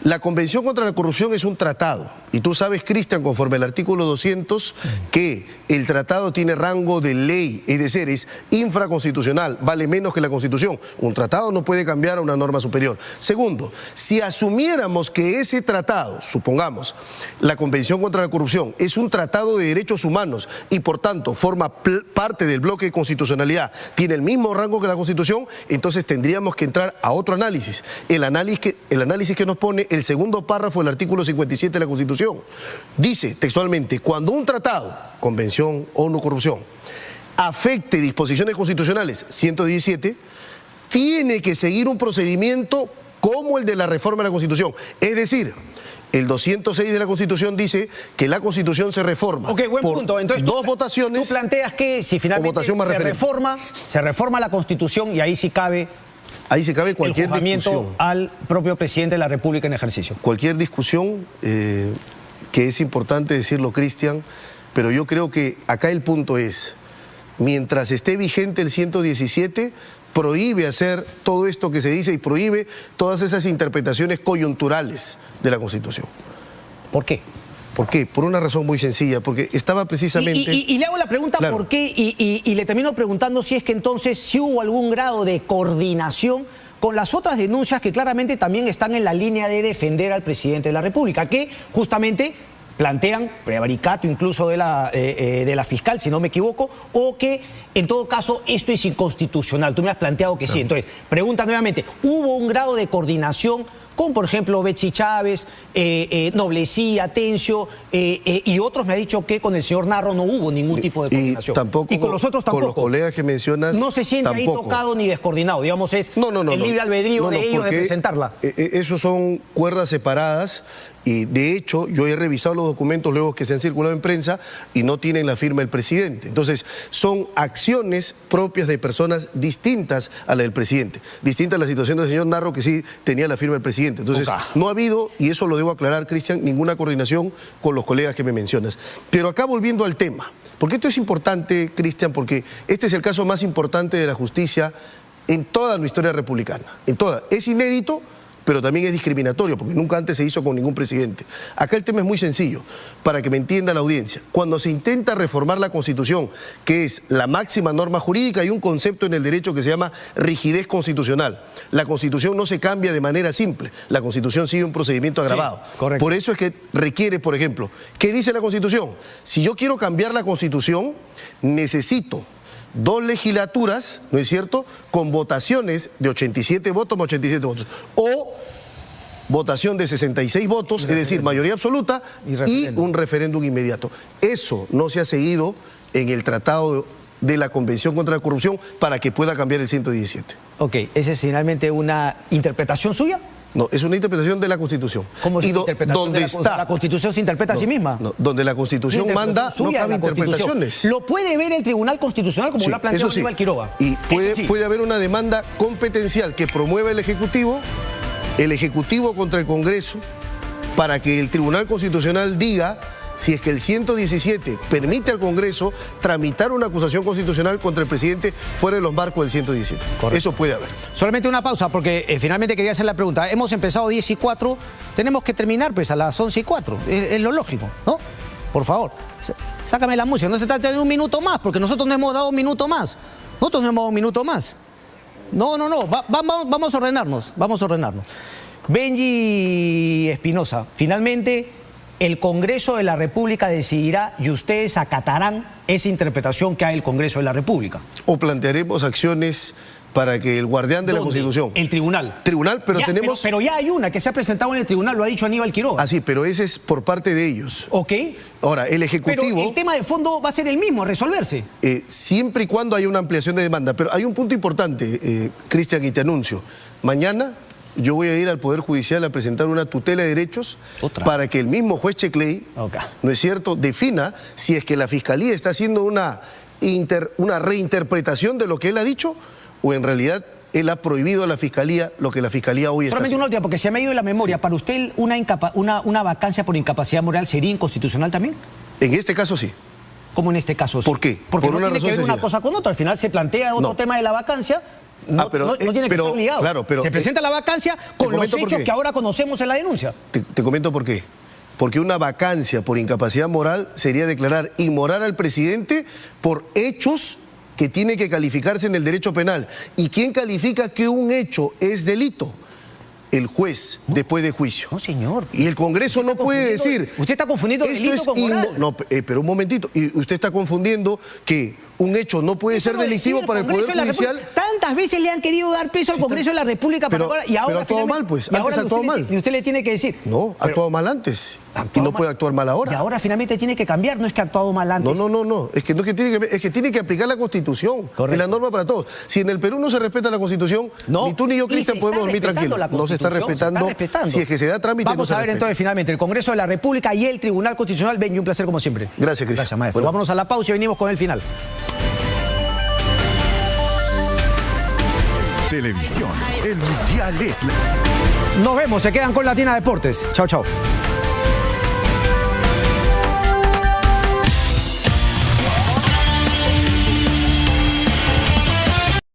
la Convención contra la Corrupción es un tratado. Y tú sabes, Cristian, conforme al artículo 200, que el tratado tiene rango de ley, es decir, es infraconstitucional, vale menos que la Constitución. Un tratado no puede cambiar a una norma superior. Segundo, si asumiéramos que ese tratado, supongamos, la Convención contra la Corrupción, es un tratado de derechos humanos y por tanto forma parte del bloque de constitucionalidad, tiene el mismo rango que la Constitución, entonces tendríamos que entrar a otro análisis. El análisis que nos pone el segundo párrafo del artículo 57 de la Constitución. Dice textualmente, cuando un tratado, Convención ONU Corrupción, afecte disposiciones constitucionales, 117, tiene que seguir un procedimiento como el de la reforma de la Constitución. Es decir, el 206 de la Constitución dice que la Constitución se reforma buen por punto. Entonces, dos votaciones. Tú planteas que si finalmente se reforma la Constitución y ahí sí cabe... Ahí se cabe cualquier juzgamiento discusión al propio presidente de la República en ejercicio. Cualquier discusión, que es importante decirlo, Cristian, pero yo creo que acá el punto es, mientras esté vigente el 117, prohíbe hacer todo esto que se dice y prohíbe todas esas interpretaciones coyunturales de la Constitución. ¿Por qué? ¿Por qué? Por una razón muy sencilla, porque estaba precisamente... Y le hago la pregunta ¿por qué? Y le termino preguntando si es que entonces si hubo algún grado de coordinación con las otras denuncias que claramente también están en la línea de defender al presidente de la República, que justamente plantean prevaricato incluso de la fiscal, si no me equivoco, o que en todo caso esto es inconstitucional. Tú me has planteado que sí. Entonces, pregunta nuevamente, ¿hubo un grado de coordinación con, por ejemplo, Betsy Chávez, Noblecí, Atencio, y otros me ha dicho que con el señor Narro no hubo ningún tipo de coordinación? Y con los otros tampoco. Con los colegas que mencionas no se siente tampoco ahí tocado ni descoordinado, digamos, es el libre albedrío de ellos de presentarla. Esos son cuerdas separadas. Y de hecho, yo he revisado los documentos luego que se han circulado en prensa y no tienen la firma del presidente. Entonces, son acciones propias de personas distintas a la del presidente. Distinta a la situación del señor Narro, que sí tenía la firma del presidente. Entonces, no ha habido, y eso lo debo aclarar, Cristian, ninguna coordinación con los colegas que me mencionas. Pero acá volviendo al tema, porque esto es importante, Cristian, porque este es el caso más importante de la justicia en toda nuestra historia republicana. En toda. Es inédito, pero también es discriminatorio, porque nunca antes se hizo con ningún presidente. Acá el tema es muy sencillo, para que me entienda la audiencia. Cuando se intenta reformar la Constitución, que es la máxima norma jurídica, hay un concepto en el derecho que se llama rigidez constitucional. La Constitución no se cambia de manera simple, la Constitución sigue un procedimiento agravado. Sí, por eso es que requiere, por ejemplo, ¿qué dice la Constitución? Si yo quiero cambiar la Constitución, necesito 2 legislaturas, ¿no es cierto?, con votaciones de 87 votos más 87 votos. O votación de 66 votos, es decir, mayoría absoluta, y un referéndum inmediato. Eso no se ha seguido en el Tratado de la Convención contra la Corrupción para que pueda cambiar el 117. Ok, ¿esa es finalmente una interpretación suya? No, es una interpretación de la Constitución. ¿Cómo es una interpretación de la Constitución se interpreta a sí misma? No, donde la Constitución manda, no cabe interpretaciones. ¿Lo puede ver el Tribunal Constitucional como lo ha planteado Aníbal Quiroga? Y puede haber una demanda competencial que promueva el Ejecutivo contra el Congreso, para que el Tribunal Constitucional diga si es que el 117 permite al Congreso tramitar una acusación constitucional contra el presidente fuera de los marcos del 117. Correcto. Eso puede haber. Solamente una pausa, porque finalmente quería hacer la pregunta. Hemos empezado 10:04, tenemos que terminar pues a las 11:04. Es lo lógico, ¿no? por favor. Sácame la música, no se trata de un minuto más, porque nosotros no hemos dado un minuto más. Nosotros no hemos dado un minuto más. No, vamos a ordenarnos, Benji Espinosa, finalmente el Congreso de la República decidirá y ustedes acatarán esa interpretación que hay el Congreso de la República. O plantearemos acciones para que el guardián de la Constitución... El tribunal. Tribunal, pero tenemos... Pero ya hay una que se ha presentado en el tribunal, lo ha dicho Aníbal Quiroga. Ah, sí, pero ese es por parte de ellos. Ok. Ahora, el Ejecutivo... Pero el tema de fondo va a ser el mismo, a resolverse. Siempre y cuando haya una ampliación de demanda. Pero hay un punto importante, Cristian, y te anuncio. Mañana yo voy a ir al Poder Judicial a presentar una tutela de derechos para que el mismo juez Checley, ¿no es cierto?, defina si es que la Fiscalía está haciendo una reinterpretación de lo que él ha dicho o en realidad él ha prohibido a la Fiscalía lo que la Fiscalía hoy está haciendo. Solamente una última, porque se me ha ido de la memoria. Sí. ¿Para usted una vacancia por incapacidad moral sería inconstitucional también? En este caso sí. ¿Cómo en este caso sí? ¿Por qué? Porque por no una tiene que ver sencilla. una cosa con otra. Al final se plantea otro tema de la vacancia. No tiene que estar ligado. Claro, pero, se presenta la vacancia con los hechos que ahora conocemos en la denuncia. Te comento por qué. Porque una vacancia por incapacidad moral sería declarar inmoral al presidente por hechos que tiene que calificarse en el derecho penal. ¿Y quién califica que un hecho es delito? El juez, después de juicio. No, señor. Y el Congreso no puede decir... Usted está confundiendo delito con moral. No, pero un momentito. Y usted está confundiendo que un hecho no puede ser delictivo para el Poder Judicial. Tantas veces le han querido dar peso al Congreso de la República, pero ha actuado mal, pues. Antes ha actuado mal. Y usted le tiene que decir... No, ha actuado mal antes. Y no puede actuar mal ahora. Y ahora finalmente tiene que cambiar, no es que ha actuado mal antes. No. Es que tiene que aplicar la Constitución. Correcto. Y la norma para todos. Si en el Perú no se respeta la Constitución, ni tú ni yo, Cristian, podemos dormir tranquilos. No se está respetando. Si es que se da trámite. Vamos a ver entonces finalmente el Congreso de la República y el Tribunal Constitucional. Benji, un placer como siempre. Gracias, Cristian. Gracias, maestro. Bueno. Vámonos a la pausa y venimos con el final. Televisión, el Mundial es... Nos vemos, se quedan con Latina Deportes. Chao, chao.